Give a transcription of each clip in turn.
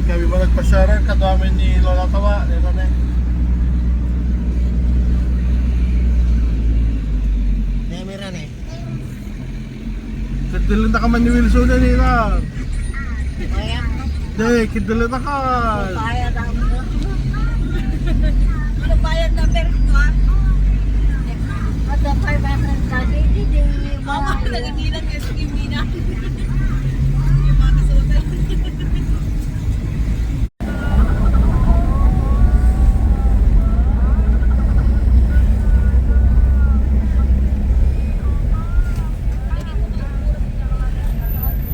kami ba nagpa-share kadami ni Lola Tawa, nila na. Nemiran eh. Kadilan na ka man ni Wilson na nila. Kaya Day, kadilan na ka. bayad ang mo. Ano bayad na meron ko? At the 500 kagi, hindi Mama, mo. nagagilan kayo sa Kimina. Yung mga kasutan.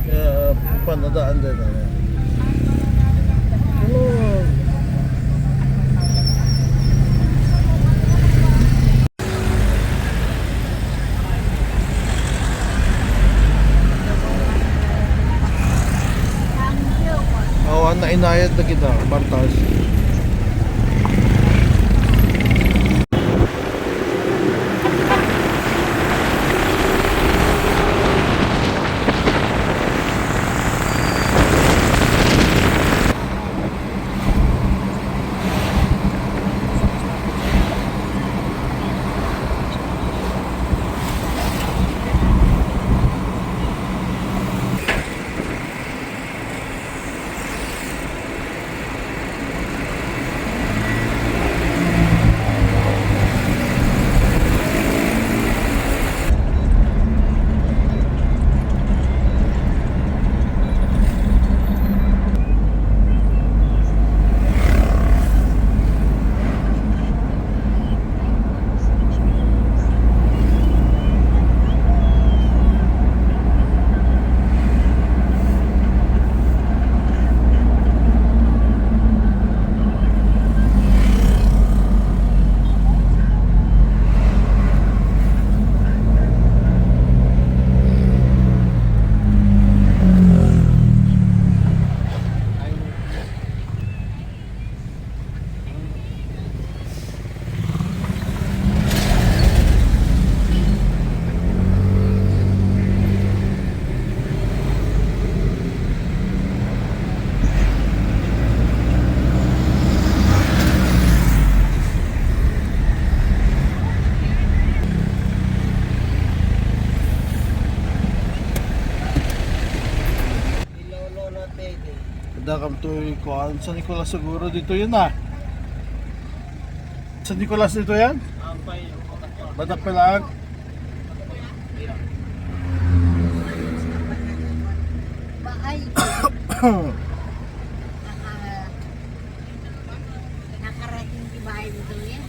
Kaya panadaan din na yan. Hello. Awan na inayad na kita, Bartas. Lolo Tete. Welcome to Kuan San Nicolas siguro dito yun ah. San Nicolas dito yan? Ampay. Batak Pelag. Bahay. Nakarating si bahay dito yan.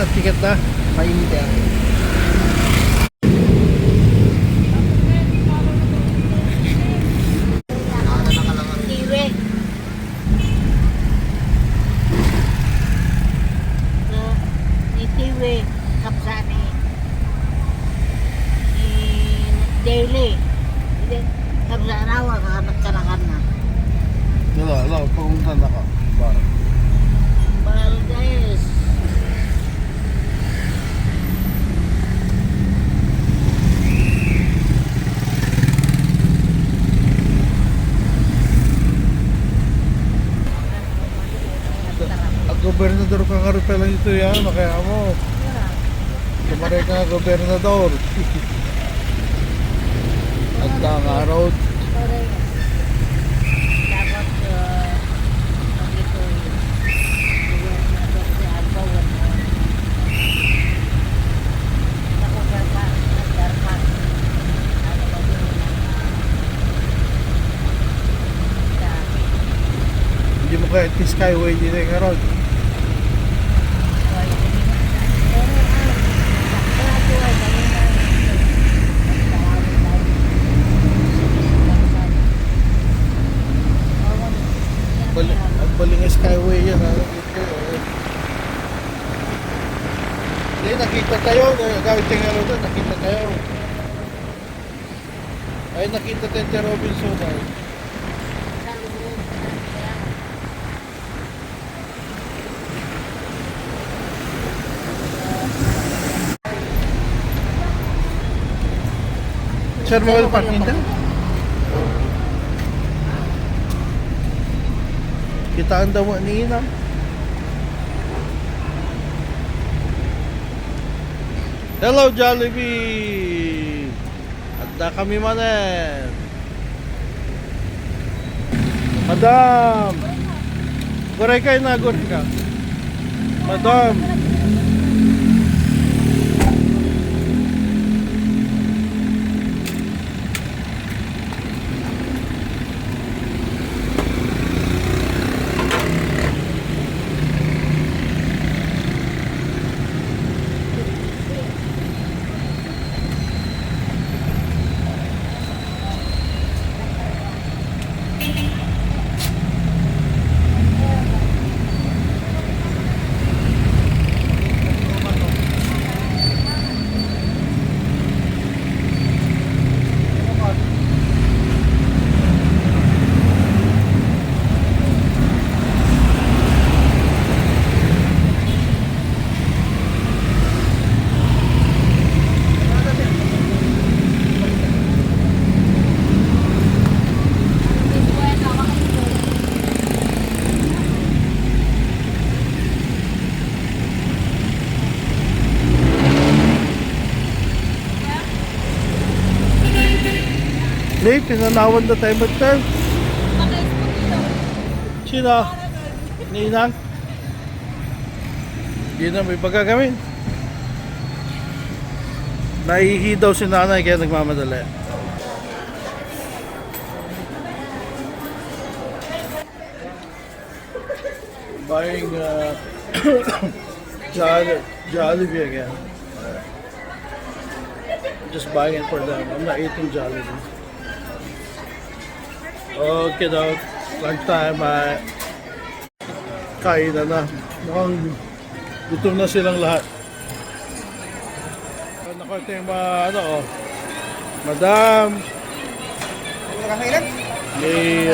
na, ticket na. Mainit yan. Nakakala ka lang ang Tiwe. Ni Tiwe. Kapsani. Ni Daily. Kapsanawa ka nagkarakan na. Wala, pumunta na ka. Bar. Valdez. Ang gobernador ka nga rin pala ito yan, kaya mo. Tumaray ka nga gobernador. At ang araw, Dapat pag ito gobernador si Alba wala. Nakagarpan. Ano ba yun? Dami. hindi mo kaya iti skyway dito yung araw. Ang baling skyway yan, ano dito. Hindi, nakita tayo. Gawin tayo nga doon, nakita tayo. Ay, nakita tayo si Robinson ay. Sir, mobile parking din. Kitaan daw mo ni Inam. Hello, Jollibee! Handa kami manen. Madam! Guray kayo na, guray ka. Madam! Late, pinanawan na tayo mag-turn. Sino? Ninang? Hindi na may pagkagawin. Naihi daw si nanay kaya nagmamadali. Buying Jollibee again. Just buying it for them. I'm not eating Jollibee. Okay daw. Lunchtime ay kainan na. Mukhang gutom na silang lahat. Naku, ito yung mga ano oh. Madam. May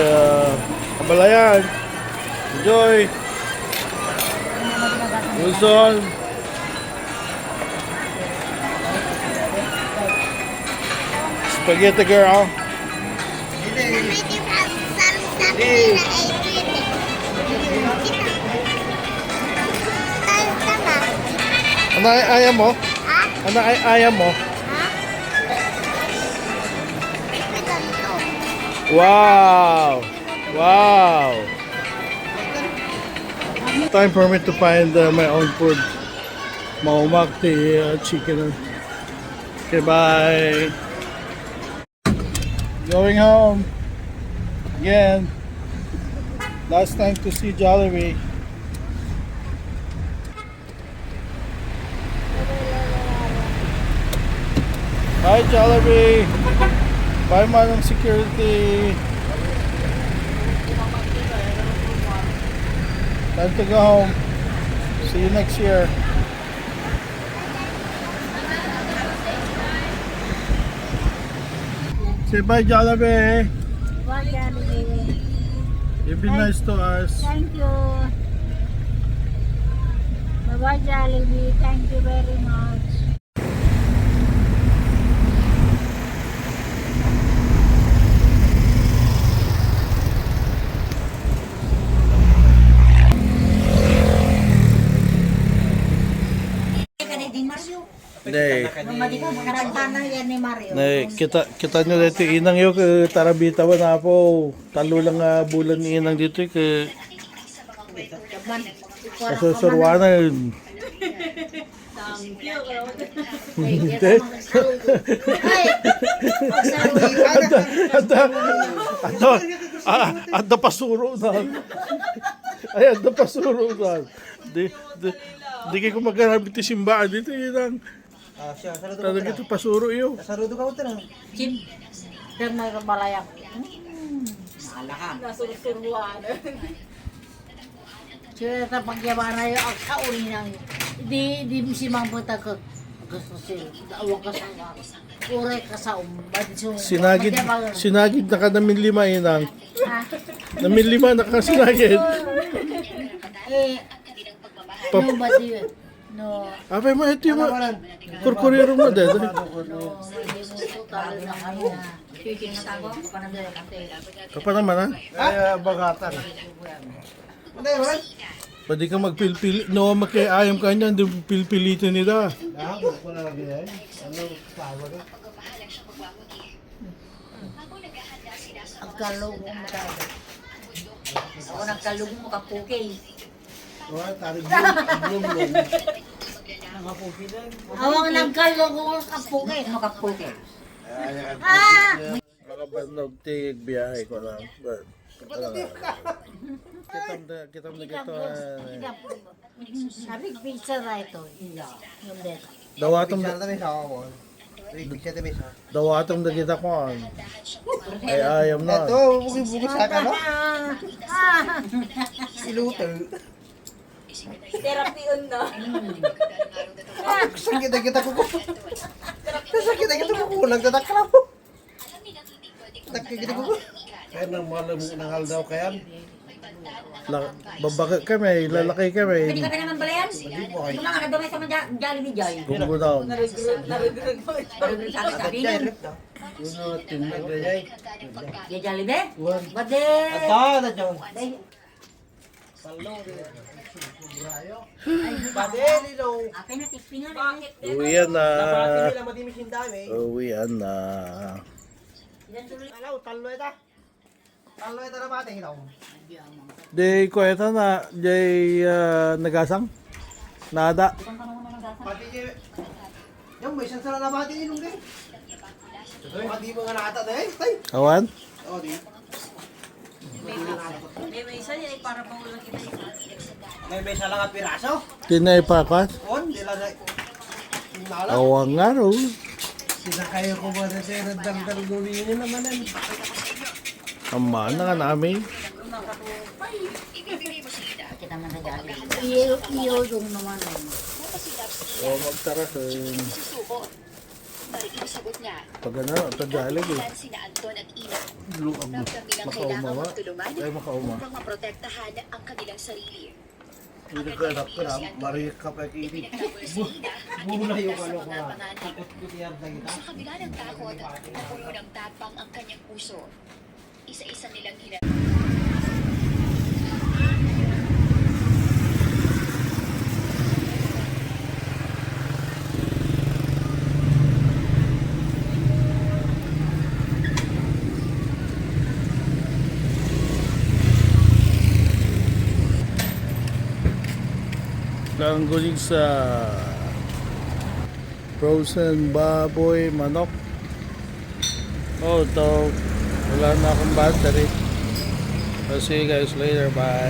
kabalayan. Enjoy. Wilson. Spaghetti girl. Ano ay ayam mo? Ano ay ayam mo? Wow! Wow! Time for me to find my own food. Maumakti chicken. Okay, bye. Going home. Again. Last time to see Jollibee. Bye, Jollibee. Bye, Manong Security. Time to go home. See you next year. Say bye, Jollibee. Bye, Jollibee. You've been nice to us. Thank you. Bye-bye, Jollibee. Thank you very much. Nay, Mamadi ko, karagtana yan ni Mario. kita nyo dito inang yo ke Tarabita wa na po. Talo lang nga bulan ni inang dito ke Kasusurwana yun. Anda pasuro na. Ay, anda pasuro na. Di kayo magarami ti simbaan dito inang. Ah, siya, saludo ka Talaga ito pasuro iyo. Saludo ka utan. Kim, dan may kabalayak. Nasusuruan. Sila ta pagyamana yung ang kauli nang di si mang punta ko. Gusto sila, awang ka sa uray ka sa Sinagid na ka namin 5 inang. Ha? Namin 5 na ka sinagid. Eh, no ba di no, Apay mo ito yung kurkuriro mo dito. no, hindi mo total na kayo na. Kiking na tago. Baka na dyan, kante. Kapa naman ha? Ay, bagatan. Hindi, wala. Pwede ka magpilpil. No, makiayam ka niyan. Di pilpilito nila. Ah, ko na lagi ay. Ano, tawag ka? Ang kalugong mo tayo. Ako nagkalugong mo kapukay. Wala, tarig blum. Awang nagkalugong ang kapukin. Ano kapukay? Ah! Makabanog tig biyahe ko lang. Kita mo na gito. Sabi pizza na ito. Yung dito. Dawatom Picture na may sawa mo. Picture na may sawa. dawatom na kita ko. Ay ayam na. Ito, buki-buki sa ka, no? Ah! Iluto. Therapy on na. Sakit na kita ko. Sakit na kita ko. Kulang na takla mo. Sakit kita ko. Kaya nang malam nangal daw kayan. Babaka kami, lalaki kami. Pwede ka pa naman balayan? Hindi mo nakadamay sa mga Jollibee Joy. Gumbo daw. Narugurug mo. Narugurug sa akin sabi nun. Uno, tinag na jay. Yung Jollibee? Buwan. Bade! Ata na jay. Badeli no. Akin na tispin nga. Bakit? Uwian na. Nabati nila matimis yung dami. Uwian na. Alaw, talo ita. Talo ita na bati ilaw. Di ko ito na. Di nagasang. Nada. Pati niya. Yung may isang sala na bati ilong din. Pati mga nata na eh. Tay. Awan? Oh, di. May isa niya para pa ulang kita. May isa lang at piraso. Tinay pa ka? On, nila na. Nala. Awang nga ro. Sinakayo ko ba na sir, dagdag gawin niya naman yan. Ama na nga namin. Kita man sa Jollibee. Iyo yung naman. O magtarasin. Sagot niya, Pag ano, tagalog eh. sina Anton at Ina. Luag mo. Ramdam nilang Makauma kailangan ba? magtulungan Ay makauma. upang maprotektahan ang kanilang sarili. Hindi ka anak ko na, mariyak ka pa kini. Muna yung ano ko na. Takot ko tiyar na kita. Sa kabila ng takot, napuno ng tapang ang kanyang puso. Isa-isa nilang hinat. Langguling sa frozen baboy, manok. Oh, ito. Wala na akong battery. I'll see you guys later. Bye.